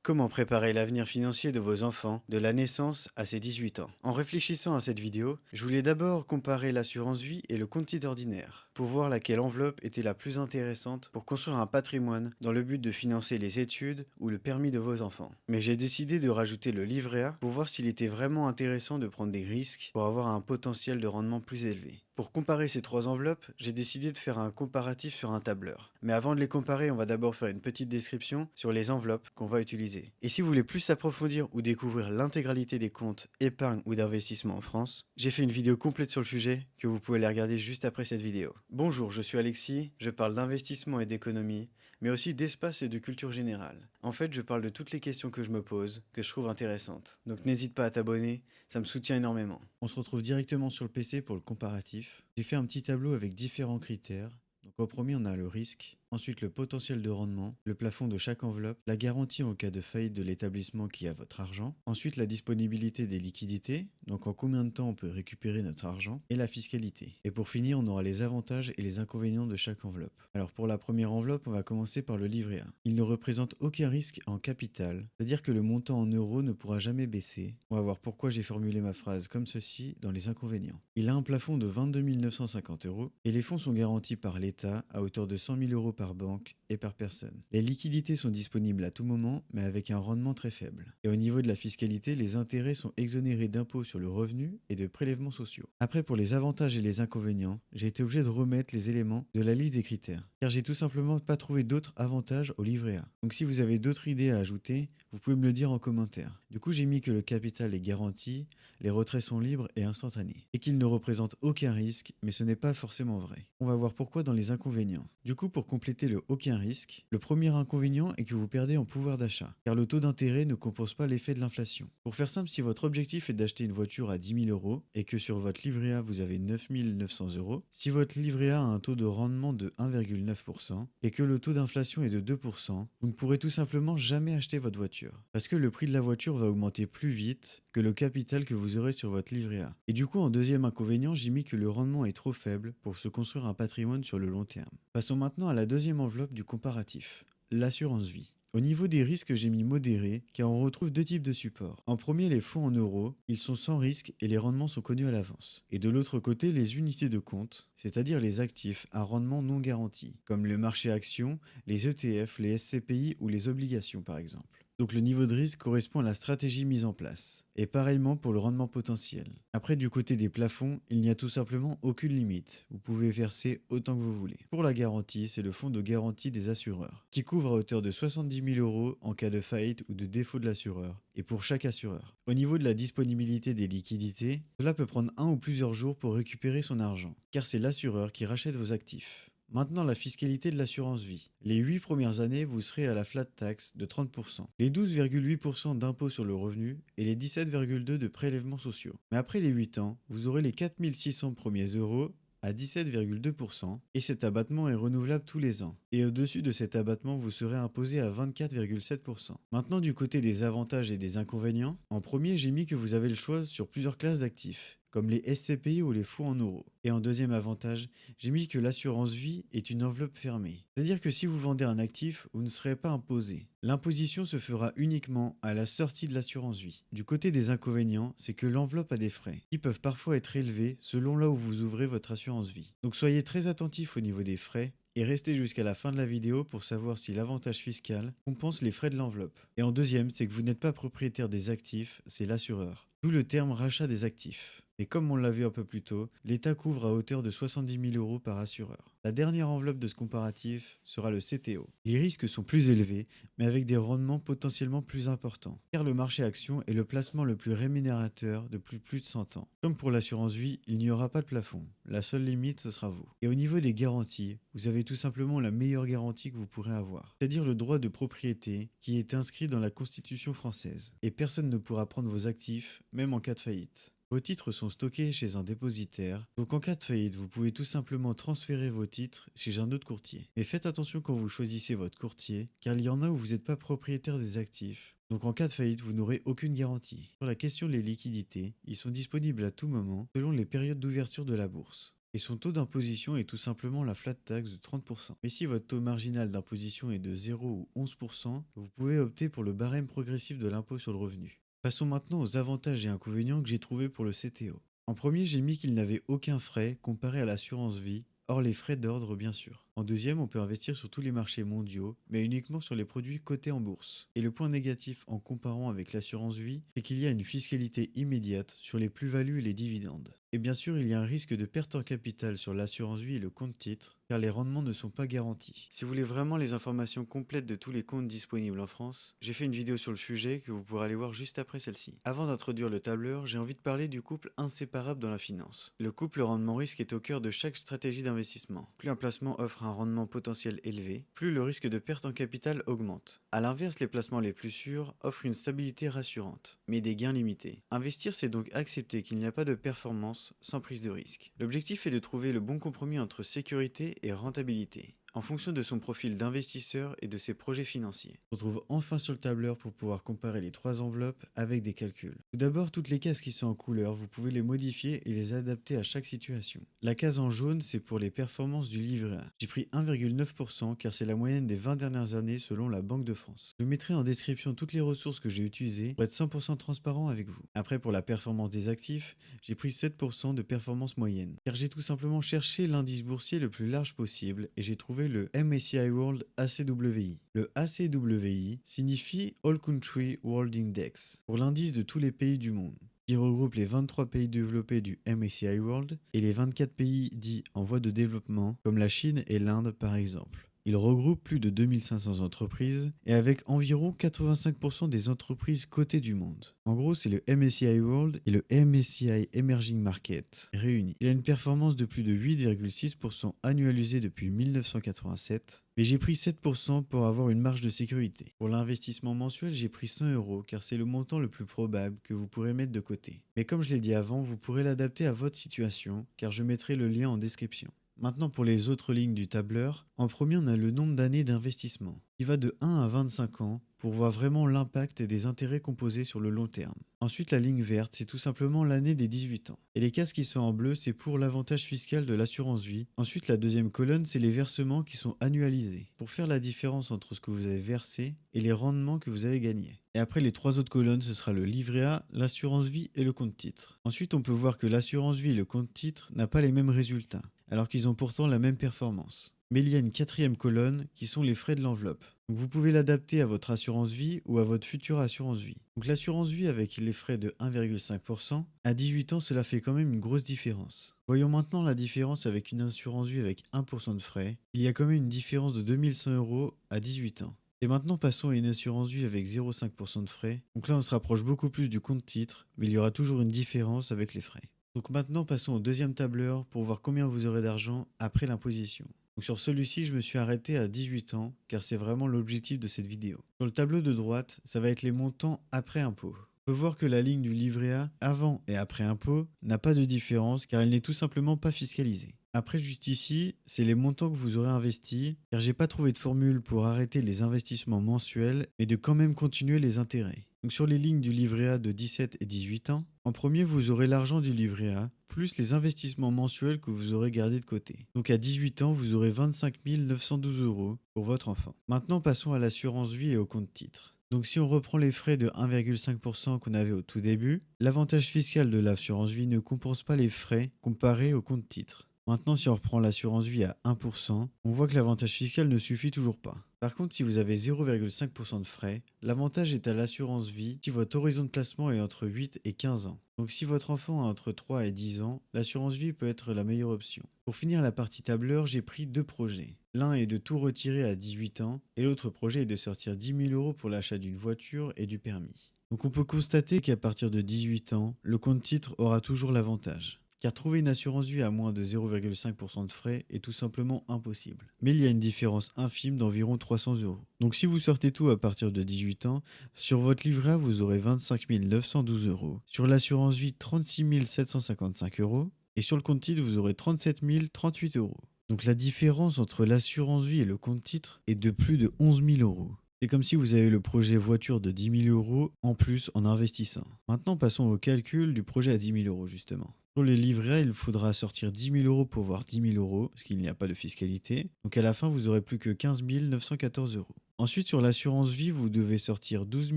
Comment préparer l'avenir financier de vos enfants de la naissance à ses 18 ans? En réfléchissant à cette vidéo, je voulais d'abord comparer l'assurance vie et le compte titre ordinaire pour voir laquelle enveloppe était la plus intéressante pour construire un patrimoine dans le but de financer les études ou le permis de vos enfants. Mais j'ai décidé de rajouter le livret A pour voir s'il était vraiment intéressant de prendre des risques pour avoir un potentiel de rendement plus élevé. Pour comparer ces trois enveloppes, j'ai décidé de faire un comparatif sur un tableur. Mais avant de les comparer, on va d'abord faire une petite description sur les enveloppes qu'on va utiliser. Et si vous voulez plus approfondir ou découvrir l'intégralité des comptes épargne ou d'investissement en France, j'ai fait une vidéo complète sur le sujet que vous pouvez aller regarder juste après cette vidéo. Bonjour, je suis Alexis, je parle d'investissement et d'économie, mais aussi d'espace et de culture générale. En fait, je parle de toutes les questions que je me pose, que je trouve intéressantes. Donc n'hésite pas à t'abonner, ça me soutient énormément. On se retrouve directement sur le PC pour le comparatif. J'ai fait un petit tableau avec différents critères. Donc au premier, on a le risque, ensuite le potentiel de rendement, le plafond de chaque enveloppe, la garantie en cas de faillite de l'établissement qui a votre argent, ensuite la disponibilité des liquidités, donc en combien de temps on peut récupérer notre argent, et la fiscalité. Et pour finir, on aura les avantages et les inconvénients de chaque enveloppe. Alors pour la première enveloppe, on va commencer par le livret A. Il ne représente aucun risque en capital, c'est-à-dire que le montant en euros ne pourra jamais baisser. On va voir pourquoi j'ai formulé ma phrase comme ceci dans les inconvénients. Il a un plafond de 22 950 euros et les fonds sont garantis par l'État à hauteur de 100 000 euros par banque et par personne. Les liquidités sont disponibles à tout moment, mais avec un rendement très faible. Et au niveau de la fiscalité, les intérêts sont exonérés d'impôts sur le revenu et de prélèvements sociaux. Après, pour les avantages et les inconvénients, j'ai été obligé de remettre les éléments de la liste des critères, car j'ai tout simplement pas trouvé d'autres avantages au livret A. Donc si vous avez d'autres idées à ajouter, vous pouvez me le dire en commentaire. Du coup, j'ai mis que le capital est garanti, les retraits sont libres et instantanés, et qu'il ne représente aucun risque, mais ce n'est pas forcément vrai. On va voir pourquoi dans les inconvénients. Du coup, pour compléter le aucun risque, le premier inconvénient est que vous perdez en pouvoir d'achat, car le taux d'intérêt ne compense pas l'effet de l'inflation. Pour faire simple, si votre objectif est d'acheter une voiture à 10 000 euros et que sur votre livret A vous avez 9 900 euros, si votre livret A a un taux de rendement de 1,9% et que le taux d'inflation est de 2%, vous ne pourrez tout simplement jamais acheter votre voiture, parce que le prix de la voiture va augmenter plus vite que le capital que vous aurez sur votre livret A. Et du coup, en deuxième inconvénient, j'ai mis que le rendement est trop faible pour se construire un patrimoine sur le long terme. Passons maintenant à la deuxième enveloppe du comparatif, l'assurance vie. Au niveau des risques, j'ai mis modéré, car on retrouve deux types de supports. En premier, les fonds en euros, ils sont sans risque et les rendements sont connus à l'avance. Et de l'autre côté, les unités de compte, c'est-à-dire les actifs à rendement non garanti, comme le marché actions, les ETF, les SCPI ou les obligations par exemple. Donc le niveau de risque correspond à la stratégie mise en place. Et pareillement pour le rendement potentiel. Après, du côté des plafonds, il n'y a tout simplement aucune limite. Vous pouvez verser autant que vous voulez. Pour la garantie, c'est le fonds de garantie des assureurs, qui couvre à hauteur de 70 000 euros en cas de faillite ou de défaut de l'assureur, et pour chaque assureur. Au niveau de la disponibilité des liquidités, cela peut prendre un ou plusieurs jours pour récupérer son argent, car c'est l'assureur qui rachète vos actifs. Maintenant, la fiscalité de l'assurance vie. Les 8 premières années, vous serez à la flat tax de 30%, les 12,8% d'impôt sur le revenu et les 17,2% de prélèvements sociaux. Mais après les 8 ans, vous aurez les 4 600 premiers euros à 17,2% et cet abattement est renouvelable tous les ans. Et au-dessus de cet abattement, vous serez imposé à 24,7%. Maintenant, du côté des avantages et des inconvénients, en premier, j'ai mis que vous avez le choix sur plusieurs classes d'actifs, comme les SCPI ou les fonds en euros. Et en deuxième avantage, j'ai mis que l'assurance vie est une enveloppe fermée. C'est-à-dire que si vous vendez un actif, vous ne serez pas imposé. L'imposition se fera uniquement à la sortie de l'assurance vie. Du côté des inconvénients, c'est que l'enveloppe a des frais, qui peuvent parfois être élevés selon là où vous ouvrez votre assurance vie. Donc soyez très attentifs au niveau des frais, et restez jusqu'à la fin de la vidéo pour savoir si l'avantage fiscal compense les frais de l'enveloppe. Et en deuxième, c'est que vous n'êtes pas propriétaire des actifs, c'est l'assureur. D'où le terme rachat des actifs. Et comme on l'a vu un peu plus tôt, l'État couvre à hauteur de 70 000 euros par assureur. La dernière enveloppe de ce comparatif sera le CTO. Les risques sont plus élevés, mais avec des rendements potentiellement plus importants, car le marché action est le placement le plus rémunérateur depuis plus de 100 ans. Comme pour l'assurance vie, il n'y aura pas de plafond. La seule limite, ce sera vous. Et au niveau des garanties, vous avez tout simplement la meilleure garantie que vous pourrez avoir, c'est-à-dire le droit de propriété qui est inscrit dans la Constitution française. Et personne ne pourra prendre vos actifs, même en cas de faillite. Vos titres sont stockés chez un dépositaire, donc en cas de faillite, vous pouvez tout simplement transférer vos titres chez un autre courtier. Mais faites attention quand vous choisissez votre courtier, car il y en a où vous n'êtes pas propriétaire des actifs. Donc en cas de faillite, vous n'aurez aucune garantie. Sur la question des liquidités, ils sont disponibles à tout moment selon les périodes d'ouverture de la bourse. et son taux d'imposition est tout simplement la flat tax de 30%. Mais si votre taux marginal d'imposition est de 0 ou 11%, vous pouvez opter pour le barème progressif de l'impôt sur le revenu. Passons maintenant aux avantages et inconvénients que j'ai trouvés pour le CTO. En premier, j'ai mis qu'il n'avait aucun frais comparé à l'assurance vie, hors les frais d'ordre bien sûr. En deuxième, on peut investir sur tous les marchés mondiaux, mais uniquement sur les produits cotés en bourse. Et le point négatif en comparant avec l'assurance vie, c'est qu'il y a une fiscalité immédiate sur les plus-values et les dividendes. Et bien sûr, il y a un risque de perte en capital sur l'assurance vie et le compte titre, car les rendements ne sont pas garantis. Si vous voulez vraiment les informations complètes de tous les comptes disponibles en France, j'ai fait une vidéo sur le sujet que vous pourrez aller voir juste après celle-ci. Avant d'introduire le tableur, j'ai envie de parler du couple inséparable dans la finance. Le couple rendement-risque est au cœur de chaque stratégie d'investissement. Plus un placement offre un rendement potentiel élevé, plus le risque de perte en capital augmente. A l'inverse, les placements les plus sûrs offrent une stabilité rassurante, mais des gains limités. Investir, c'est donc accepter qu'il n'y a pas de performance sans prise de risque. L'objectif est de trouver le bon compromis entre sécurité et rentabilité, en fonction de son profil d'investisseur et de ses projets financiers. On se retrouve enfin sur le tableur pour pouvoir comparer les trois enveloppes avec des calculs. Tout d'abord, toutes les cases qui sont en couleur, vous pouvez les modifier et les adapter à chaque situation. La case en jaune, c'est pour les performances du livret A. J'ai pris 1,9% car c'est la moyenne des 20 dernières années selon la Banque de France. Je mettrai en description toutes les ressources que j'ai utilisées pour être 100% transparent avec vous. Après, pour la performance des actifs, j'ai pris 7% de performance moyenne, car j'ai tout simplement cherché l'indice boursier le plus large possible et j'ai trouvé le MSCI World ACWI. Le ACWI signifie All Country World Index, pour l'indice de tous les pays du monde, qui regroupe les 23 pays développés du MSCI World et les 24 pays dits en voie de développement, comme la Chine et l'Inde par exemple. Il regroupe plus de 2500 entreprises et avec environ 85% des entreprises cotées du monde. En gros, c'est le MSCI World et le MSCI Emerging Market réunis. Il a une performance de plus de 8,6% annualisée depuis 1987, mais j'ai pris 7% pour avoir une marge de sécurité. Pour l'investissement mensuel, j'ai pris 100 € car c'est le montant le plus probable que vous pourrez mettre de côté. Mais comme je l'ai dit avant, vous pourrez l'adapter à votre situation car je mettrai le lien en description. Maintenant pour les autres lignes du tableur, en premier on a le nombre d'années d'investissement, qui va de 1 à 25 ans pour voir vraiment l'impact des intérêts composés sur le long terme. Ensuite la ligne verte, c'est tout simplement l'année des 18 ans. Et les cases qui sont en bleu, c'est pour l'avantage fiscal de l'assurance vie. Ensuite la deuxième colonne, c'est les versements qui sont annualisés, pour faire la différence entre ce que vous avez versé et les rendements que vous avez gagnés. Et après les trois autres colonnes, ce sera le livret A, l'assurance vie et le compte titre. Ensuite on peut voir que l'assurance vie et le compte titre n'ont pas les mêmes résultats, alors qu'ils ont pourtant la même performance. Mais il y a une quatrième colonne qui sont les frais de l'enveloppe. Donc vous pouvez l'adapter à votre assurance vie ou à votre future assurance vie. Donc l'assurance vie avec les frais de 1,5%, à 18 ans cela fait quand même une grosse différence. Voyons maintenant la différence avec une assurance vie avec 1% de frais. Il y a quand même une différence de 2100 € à 18 ans. Et maintenant passons à une assurance vie avec 0,5% de frais. Donc là on se rapproche beaucoup plus du compte titre, mais il y aura toujours une différence avec les frais. Donc maintenant passons au deuxième tableur pour voir combien vous aurez d'argent après l'imposition. Donc sur celui-ci, je me suis arrêté à 18 ans, car c'est vraiment l'objectif de cette vidéo. Sur le tableau de droite, ça va être les montants après impôt. On peut voir que la ligne du livret A, avant et après impôt, n'a pas de différence, car elle n'est tout simplement pas fiscalisée. Après, juste ici, c'est les montants que vous aurez investis, car j'ai pas trouvé de formule pour arrêter les investissements mensuels, mais de quand même continuer les intérêts. Donc sur les lignes du livret A de 17 et 18 ans, en premier vous aurez l'argent du livret A, plus les investissements mensuels que vous aurez gardés de côté. Donc à 18 ans, vous aurez 25 912 € pour votre enfant. Maintenant passons à l'assurance vie et au compte titre. Donc si on reprend les frais de 1,5% qu'on avait au tout début, l'avantage fiscal de l'assurance vie ne compense pas les frais comparés au compte titre. Maintenant, si on reprend l'assurance vie à 1%, on voit que l'avantage fiscal ne suffit toujours pas. Par contre, si vous avez 0,5% de frais, l'avantage est à l'assurance vie si votre horizon de placement est entre 8 et 15 ans. Donc si votre enfant a entre 3 et 10 ans, l'assurance vie peut être la meilleure option. Pour finir la partie tableur, j'ai pris deux projets. L'un est de tout retirer à 18 ans et l'autre projet est de sortir 10 000 € pour l'achat d'une voiture et du permis. Donc on peut constater qu'à partir de 18 ans, le compte titre aura toujours l'avantage. Car trouver une assurance vie à moins de 0,5% de frais est tout simplement impossible. Mais il y a une différence infime d'environ 300 €. Donc si vous sortez tout à partir de 18 ans, sur votre livret A, vous aurez 25 912 €. Sur l'assurance vie, 36 755 €. Et sur le compte titre, vous aurez 37 038 €. Donc la différence entre l'assurance vie et le compte titre est de plus de 11 000 €. C'est comme si vous avez le projet voiture de 10 000 € en plus en investissant. Maintenant passons au calcul du projet à 10 000 € justement. Pour les livrets A, il faudra sortir 10 000 euros pour voir 10 000 euros, parce qu'il n'y a pas de fiscalité. Donc à la fin, vous aurez plus que 15 914 euros. Ensuite, sur l'assurance vie, vous devez sortir 12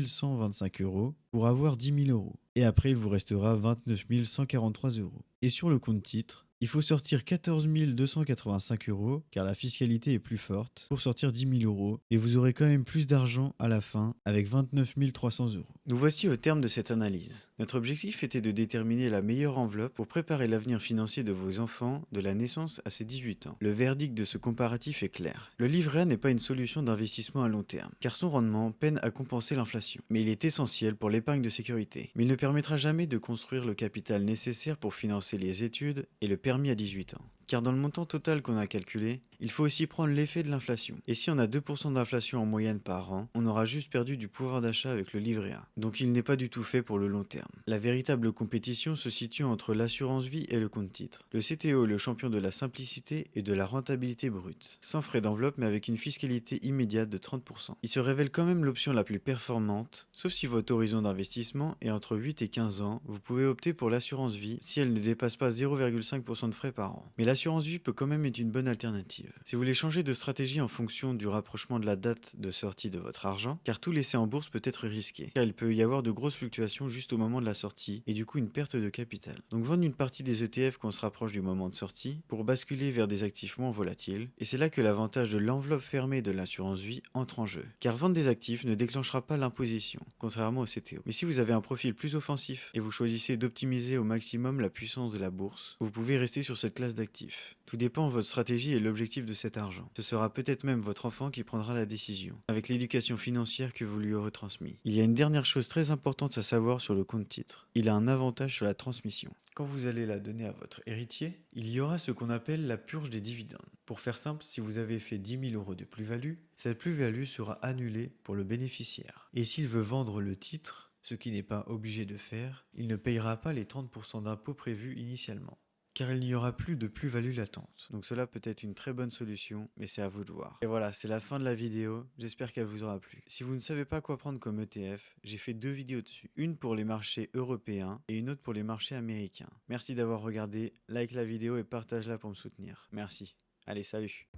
125 euros pour avoir 10 000 euros. Et après, il vous restera 29 143 euros. Et sur le compte titre, il faut sortir 14 285 euros, car la fiscalité est plus forte, pour sortir 10 000 euros, et vous aurez quand même plus d'argent à la fin, avec 29 300 euros. Nous voici au terme de cette analyse. Notre objectif était de déterminer la meilleure enveloppe pour préparer l'avenir financier de vos enfants de la naissance à ses 18 ans. Le verdict de ce comparatif est clair. Le livret A n'est pas une solution d'investissement à long terme, car son rendement peine à compenser l'inflation. Mais il est essentiel pour l'épargne de sécurité. Mais il ne permettra jamais de construire le capital nécessaire pour financer les études et le permis à 18 ans. Car dans le montant total qu'on a calculé, il faut aussi prendre l'effet de l'inflation. Et si on a 2% d'inflation en moyenne par an, on aura juste perdu du pouvoir d'achat avec le livret A. Donc il n'est pas du tout fait pour le long terme. La véritable compétition se situe entre l'assurance vie et le compte titre. Le CTO est le champion de la simplicité et de la rentabilité brute, sans frais d'enveloppe mais avec une fiscalité immédiate de 30%. Il se révèle quand même l'option la plus performante, sauf si votre horizon d'investissement est entre 8 et 15 ans, vous pouvez opter pour l'assurance vie si elle ne dépasse pas 0,5% de frais par an. Mais l'assurance vie peut quand même être une bonne alternative. Si vous voulez changer de stratégie en fonction du rapprochement de la date de sortie de votre argent, car tout laisser en bourse peut être risqué, car il peut y avoir de grosses fluctuations juste au moment de la sortie et du coup une perte de capital. Donc vendre une partie des ETF quand on se rapproche du moment de sortie pour basculer vers des actifs moins volatiles, et c'est là que l'avantage de l'enveloppe fermée de l'assurance vie entre en jeu, car vendre des actifs ne déclenchera pas l'imposition, contrairement au CTO. Mais si vous avez un profil plus offensif et vous choisissez d'optimiser au maximum la puissance de la bourse, vous pouvez rester sur cette classe d'actifs. Tout dépend de votre stratégie et l'objectif de cet argent. Ce sera peut-être même votre enfant qui prendra la décision, avec l'éducation financière que vous lui aurez transmise. Il y a une dernière chose très importante à savoir sur le compte titre. Il a un avantage sur la transmission. Quand vous allez la donner à votre héritier, il y aura ce qu'on appelle la purge des dividendes. Pour faire simple, si vous avez fait 10 000 euros de plus-value, cette plus-value sera annulée pour le bénéficiaire. Et s'il veut vendre le titre, ce qui n'est pas obligé de faire, il ne payera pas les 30% d'impôts prévus initialement, car il n'y aura plus de plus-value latente. Donc cela peut être une très bonne solution, mais c'est à vous de voir. Et voilà, c'est la fin de la vidéo, j'espère qu'elle vous aura plu. Si vous ne savez pas quoi prendre comme ETF, j'ai fait 2 vidéos dessus. Une pour les marchés européens et une autre pour les marchés américains. Merci d'avoir regardé, like la vidéo et partage-la pour me soutenir. Merci. Allez, salut.